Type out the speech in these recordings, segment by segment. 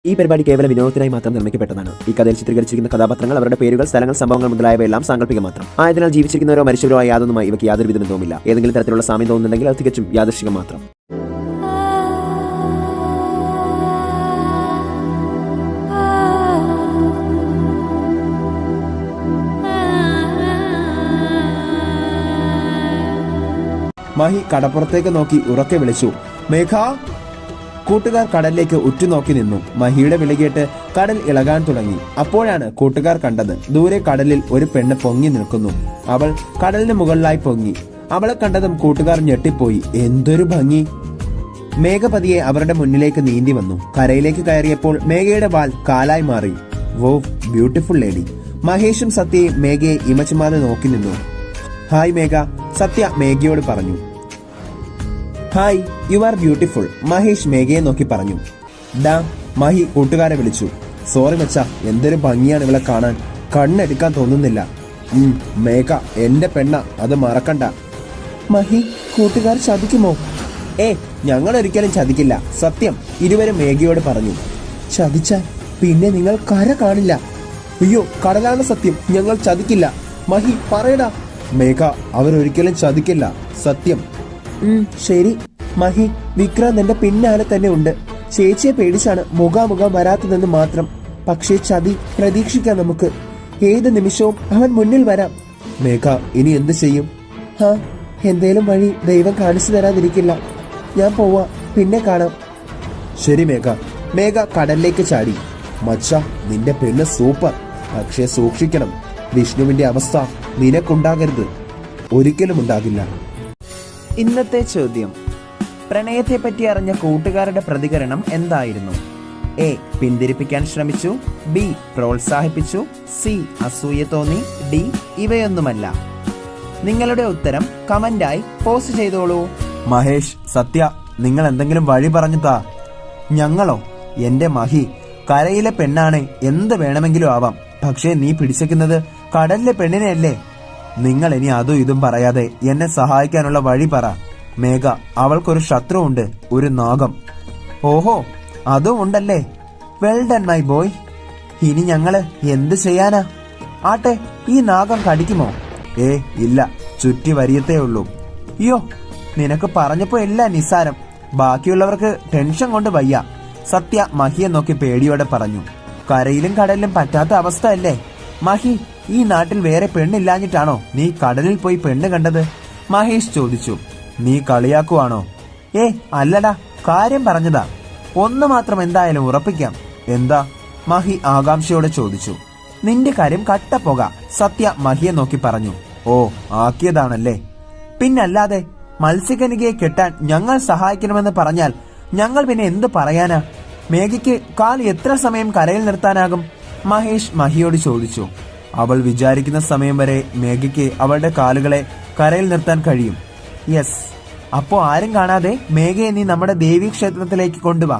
ഈ പരിപാടി കേവല വിനോദത്തിനായി മാത്രം നിർമ്മിക്കപ്പെട്ടതാണ്. ഈ കഥയിൽ ചിത്രീകരിച്ചിരിക്കുന്ന കഥാപാത്രങ്ങൾ, അവരുടെ പേരുകൾ, സ്ഥലങ്ങൾ, സംഭവങ്ങൾ മുതലായവയെല്ലാം സാങ്കല്പിക മാത്രം ആയതിനാൽ ജീവിച്ചിരിക്കുന്നവരോ മരിച്ചവരോ ആയ യാതൊന്നുമായി ഇവയ്ക്ക് യാതൊരു വിധ ബന്ധവുമില്ല. ഏതെങ്കിലും തരത്തിലുള്ള സാമ്യം തോന്നുന്നുണ്ടെങ്കിൽ അത് തികച്ചും യാദൃശ്ചികം മാത്രം. മഹി കടപ്പുറത്തേക്ക് നോക്കി ഉറക്കെ വിളിച്ചു, മേഘ. കൂട്ടുകാർ കടലിലേക്ക് ഉറ്റുനോക്കി നിന്നു. മഹിയുടെ വിളി കേട്ട് കടൽ ഇളകാൻ തുടങ്ങി. അപ്പോഴാണ് കൂട്ടുകാർ കണ്ടത്, ദൂരെ കടലിൽ ഒരു പെണ്ണ് പൊങ്ങി നിൽക്കുന്നു. അവൾ കടലിന് മുകളിലായി പൊങ്ങി. അവളെ കണ്ടതും കൂട്ടുകാർ ഞെട്ടിപ്പോയി. എന്തൊരു ഭംഗി! മേഘ പതിയെ അവരുടെ മുന്നിലേക്ക് നീന്തി വന്നു. കരയിലേക്ക് കയറിയപ്പോൾ മേഘയുടെ വാൽ കാലായി മാറി. വോ, ബ്യൂട്ടിഫുൾ ലേഡി! മഹേഷും സത്യയും മേഘയെ ഇമച്ചുമാതെ നോക്കി നിന്നു. ഹായ് മേഘ, സത്യ മേഘയോട് പറഞ്ഞു. Hi, you are beautiful, Mahesh മേഘയെ നോക്കി പറഞ്ഞു. ഡാ, മഹി കൂട്ടുകാരെ വിളിച്ചു. സോറി മച്ചാ, എന്തൊരു ഭംഗിയാണ് ഇവളെ കാണാൻ, കണ്ണെടുക്കാൻ തോന്നുന്നില്ല. മേഘ എന്റെ പെണ്ണ, അത് മറക്കണ്ട. മഹി, കൂട്ടുകാർ ചതിക്കുമോ? ഞങ്ങൾ ഒരിക്കലും ചതിക്കില്ല, സത്യം, ഇരുവരും മേഘയോട് പറഞ്ഞു. ചതിച്ചാൽ പിന്നെ നിങ്ങൾ കര കാണില്ല. അയ്യോ, കടലാണ് സത്യം, ഞങ്ങൾ ചതിക്കില്ല. മഹി പറയടാ. മേഘ, അവരൊരിക്കലും ചതിക്കില്ല, സത്യം. ശരി മഹി, വിക്രാന്ത് എന്റെ പിന്നാലെ തന്നെ ഉണ്ട്. ചേച്ചിയെ പേടിച്ചാണ് മുഖാമുഖം വരാത്തതെന്ന് മാത്രം. പക്ഷേ ചതി പ്രതീക്ഷിക്കാം നമുക്ക്. ഏത് നിമിഷവും അവൻ മുന്നിൽ വരാം. മേഘ, ഇനി എന്ത് ചെയ്യും? എന്തേലും വഴി ദൈവം കാണിച്ചു തരാതിരിക്കില്ല. ഞാൻ പോവാ, പിന്നെ കാണാം. ശരി മേഘ. മേഘ കടലിലേക്ക് ചാടി. മച്ച, നിന്റെ പെണ്ണ് സൂപ്പർ, പക്ഷേ സൂക്ഷിക്കണം. വിഷ്ണുവിന്റെ അവസ്ഥ നിനക്കുണ്ടാകരുത്. ഒരിക്കലും ഉണ്ടാകില്ല. ഇന്നത്തെ ചോദ്യം: പ്രണയത്തെ പറ്റി അറിഞ്ഞ കൂട്ടുകാരുടെ പ്രതികരണം എന്തായിരുന്നു? എ. പിന്തിരിപ്പിക്കാൻ ശ്രമിച്ചു. ബി. പ്രോത്സാഹിപ്പിച്ചു. സി. അസൂയ തോന്നി. ഡി. ഇവയൊന്നുമല്ല. നിങ്ങളുടെ ഉത്തരം കമന്റായി പോസ്റ്റ് ചെയ്തോളൂ. മഹേഷ്, സത്യ, നിങ്ങൾ എന്തെങ്കിലും വഴി പറഞ്ഞു താ. ഞങ്ങളോ? എന്റെ മഹി, കരയിലെ പെണ്ണാണ്, എന്ത് വേണമെങ്കിലും ആവാം. പക്ഷേ നീ പിടിച്ചേക്കുന്നത് കടലിലെ പെണ്ണിനെയല്ലേ? നിങ്ങൾ ഇനി അതും ഇതും പറയാതെ എന്നെ സഹായിക്കാനുള്ള വഴി പറ. മേഘ, അവൾക്കൊരു ശത്രു ഉണ്ട്, ഒരു നാഗം. ഓഹോ, അതും ഉണ്ടല്ലേ? Well done my boy. ഇനി ഞങ്ങള് എന്ത് ചെയ്യാനാ? ആട്ടെ, ഈ നാഗം കടിക്കുമോ? ഇല്ല, ചുറ്റി വരിയത്തേ ഉള്ളൂ. അയ്യോ, നിനക്ക് പറഞ്ഞപ്പോ എല്ലാം നിസ്സാരം, ബാക്കിയുള്ളവർക്ക് ടെൻഷൻ കൊണ്ട് വയ്യ. സത്യ മഹിയെ നോക്കി പേടിയോടെ പറഞ്ഞു. കരയിലും കടലിലും പറ്റാത്ത അവസ്ഥ അല്ലേ മഹി? ഈ നാട്ടിൽ വേറെ പെണ്ണില്ലാഞ്ഞിട്ടാണോ നീ കടലിൽ പോയി പെണ്ണ് കണ്ടത്? മഹേഷ് ചോദിച്ചു. നീ കളിയാക്കുവാണോ? അല്ലടാ, കാര്യം പറഞ്ഞതാ. ഒന്ന് മാത്രം എന്തായാലും ഉറപ്പിക്കാം. എന്താ? മഹി ആകാംക്ഷയോടെ ചോദിച്ചു. നിന്റെ കാര്യം കട്ടപ്പോക, സത്യ മഹിയെ നോക്കി പറഞ്ഞു. ഓ, ആക്കിയതാണല്ലേ? പിന്നല്ലാതെ, മത്സ്യകനികയെ കെട്ടാൻ ഞങ്ങൾ സഹായിക്കണമെന്ന് പറഞ്ഞാൽ ഞങ്ങൾ പിന്നെ എന്ത് പറയാനാ? മേഘയ്ക്ക് കാൽ എത്ര സമയം കരയിൽ നിർത്താനാകും? മഹേഷ് മഹിയോട് ചോദിച്ചു. അവൾ വിചാരിക്കുന്ന സമയം വരെ മേഘയ്ക്ക് അവളുടെ കാലുകളെ കരയിൽ നിർത്താൻ കഴിയും. യെസ്. അപ്പോ ആരും കാണാതെ മേഘയെ നീ നമ്മുടെ ദേവീ ക്ഷേത്രത്തിലേക്ക് കൊണ്ടുവാ.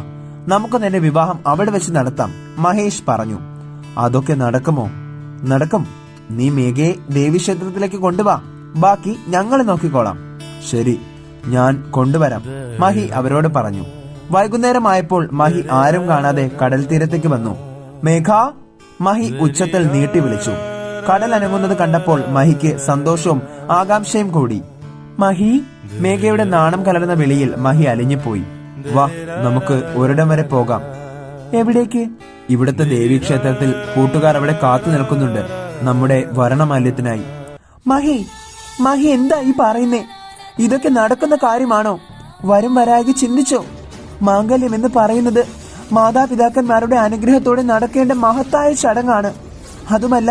നമുക്ക് നിന്റെ വിവാഹം അവിടെ വെച്ച് നടത്താം, മഹേഷ് പറഞ്ഞു. അതൊക്കെ നടക്കുമോ? നടക്കും. നീ മേഘയെ ദേവീ ക്ഷേത്രത്തിലേക്ക് കൊണ്ടുവാ, ബാക്കി ഞങ്ങൾ നോക്കിക്കോളാം. ശരി, ഞാൻ കൊണ്ടുവരാം, മഹി അവരോട് പറഞ്ഞു. വൈകുന്നേരമായപ്പോൾ മഹി ആരും കാണാതെ കടൽ തീരത്തേക്ക് വന്നു. മേഘ, മഹി ഉച്ചത്തിൽ നീട്ടി വിളിച്ചു. കടൽ അനങ്ങുന്നത് കണ്ടപ്പോൾ മഹിക്ക് സന്തോഷവും ആകാംക്ഷയും കൂടി. മഹി, മേഘയുടെ നാണം കലർന്ന വിളിയിൽ മഹി അലിഞ്ഞുപോയി. വാ, നമുക്ക് ഒരിടം വരെ പോകാം. എവിടേക്ക്? ഇവിടുത്തെ ദേവീക്ഷേത്രത്തിൽ കൂട്ടുകാർ അവിടെ കാത്തു നിൽക്കുന്നുണ്ട്, നമ്മുടെ വരണമാല്യത്തിനായി. മഹി, മഹി എന്താ ഈ പറയുന്നേ? ഇതൊക്കെ നടക്കുന്ന കാര്യമാണോ? വരും വരായി ചിന്തിച്ചോ? മാംഗല്യം എന്ന് പറയുന്നത് മാതാപിതാക്കന്മാരുടെ അനുഗ്രഹത്തോടെ നടക്കേണ്ട മഹത്തായ ചടങ്ങാണ്. അതുമല്ല,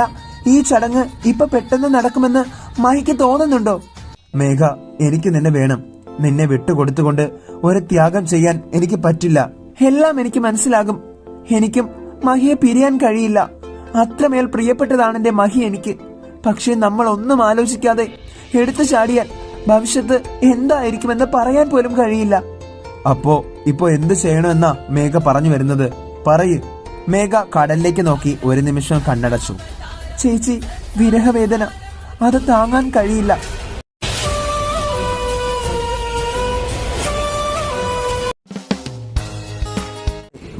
ഈ ചടങ്ങ് ഇപ്പൊ പെട്ടെന്ന് നടക്കുമെന്ന് മഹിക്ക് തോന്നുന്നുണ്ടോ? മേഘ, എനിക്ക് നിന്നെ വേണം. നിന്നെ വിട്ടുകൊടുത്തുകൊണ്ട് ഒരു ത്യാഗം ചെയ്യാൻ എനിക്ക് പറ്റില്ല. എല്ലാം എനിക്ക് മനസ്സിലാകും. എനിക്കും മഹിയെ പിരിയാൻ കഴിയില്ല. അത്രമേൽ പ്രിയപ്പെട്ടതാണ് എന്റെ മഹി എനിക്ക്. പക്ഷെ നമ്മൾ ഒന്നും ആലോചിക്കാതെ എടുത്തു ചാടിയാൽ ഭവിഷ്യത്ത് എന്തായിരിക്കുമെന്ന് പറയാൻ പോലും കഴിയില്ല. ഇപ്പോ എന്ത് ചെയ്യണമെന്നാ മേഘ പറഞ്ഞു വരുന്നത്? പറയ്. മേഘ കടലിലേക്ക് നോക്കി ഒരു നിമിഷം കണ്ണടച്ചു. ചേച്ചി, വിരഹവേദന, അത് താങ്ങാൻ കഴിയില്ല.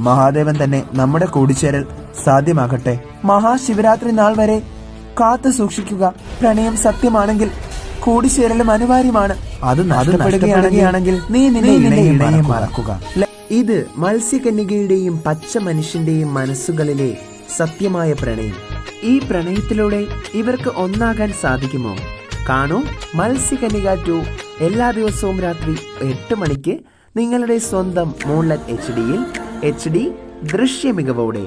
മഹാദേവൻ തന്നെ നമ്മുടെ കൂടിച്ചേരൽ സാധ്യമാകട്ടെ. മഹാശിവരാത്രി നാൾ വരെ കാത്തു സൂക്ഷിക്കുക. പ്രണയം സത്യമാണെങ്കിൽ കൂടിച്ചേരലും അനിവാര്യമാണ്. അത് നഷ്ടപ്പെടുകയാണെങ്കിൽ നീ നിന്നെ ഇണയെ മറക്കുക. ഇത് മത്സ്യകന്യകയുടെയും പച്ച മനുഷ്യന്റെയും മനസ്സുകളിലെ സത്യമായ പ്രണയം. ഈ പ്രണയത്തിലൂടെ ഇവർക്ക് ഒന്നാകാൻ സാധിക്കുമോ? കാണൂ മത്സ്യകന്യക 2 എല്ലാ ദിവസവും രാത്രി 8 മണിക്ക് നിങ്ങളുടെ സ്വന്തം മൂൺലൈറ്റ് HD-യിൽ HD ദൃശ്യ മികവോടെ.